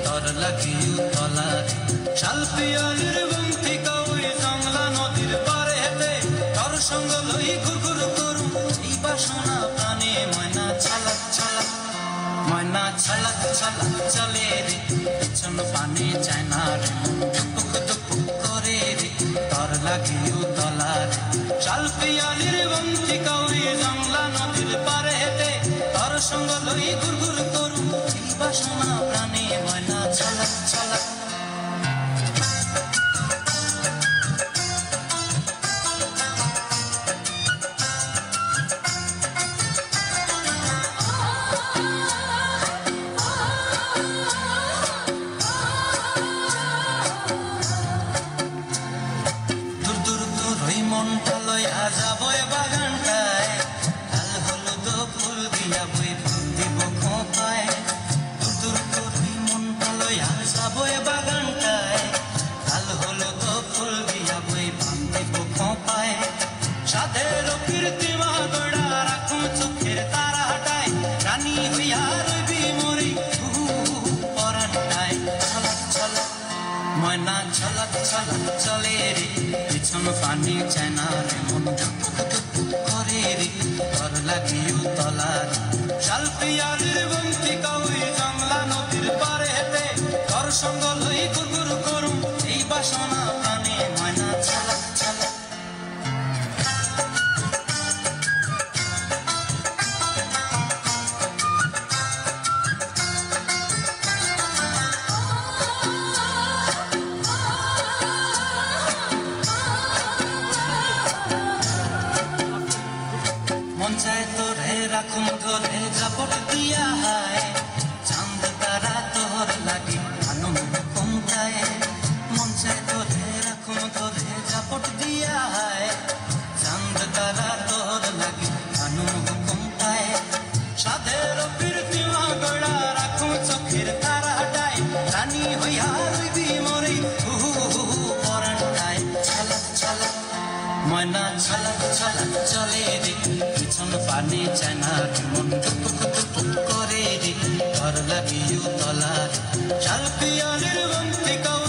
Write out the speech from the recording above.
তর লাগিও তলারে শাল পিয়ালির বন্তি কাউই জংলা নদীর পারে হেতে তর সঙ্গ লই ঘুরঘুর করুম এই বাসনা প্রাণে ময়না ছালাক ছালাক ময়না ছালাক ছালাক চলে রে পিছন পানে চায় না রে দুপুক দুপুক করে রে তর লাগিও তলারে শাল পিয়ালির বন্তি কাউই জংলা নদীর পারে হেতে তর সঙ্গ লই ঘুরঘুর করুম এই বাসনা প্রাণে ময়না ছালাক ছালাক ময়না ছলক ছলক চলে রে পিছন পানি চায় না রে মন দুপুক দুপুক করে রে তর লাগিও তলারে শাল পিয়ালির বন্তি কাউই জংলা নদীর পারে হেতে তর সঙ্গ লই ঘুরঘুর করুম এই বাসনা প্রাণে ময়না ছলক ছলক রাখুন ধরে জাপট দিয়া হায় চাঁদ তারা তোর লাগে আনন্দ কমতায় মন চায় ধরে রাখুন ধরে জাপট দিয়া হায় চাঁদ তারা তোর লাগে আনন্দ কমতায় সাধের প্রীতিমা গড়া রাখুন চোখের তারাটায় রানী হইয়া রইবি মরে হু পরাণটায় ছালাক ছালাক ময়না ছালাক ছালাক চলে রে পিছন পানে চায় না রে মন দুপুক দুপুক করে রে তর লাগিও তলারে শাল পিয়ালির বন্তি কাউ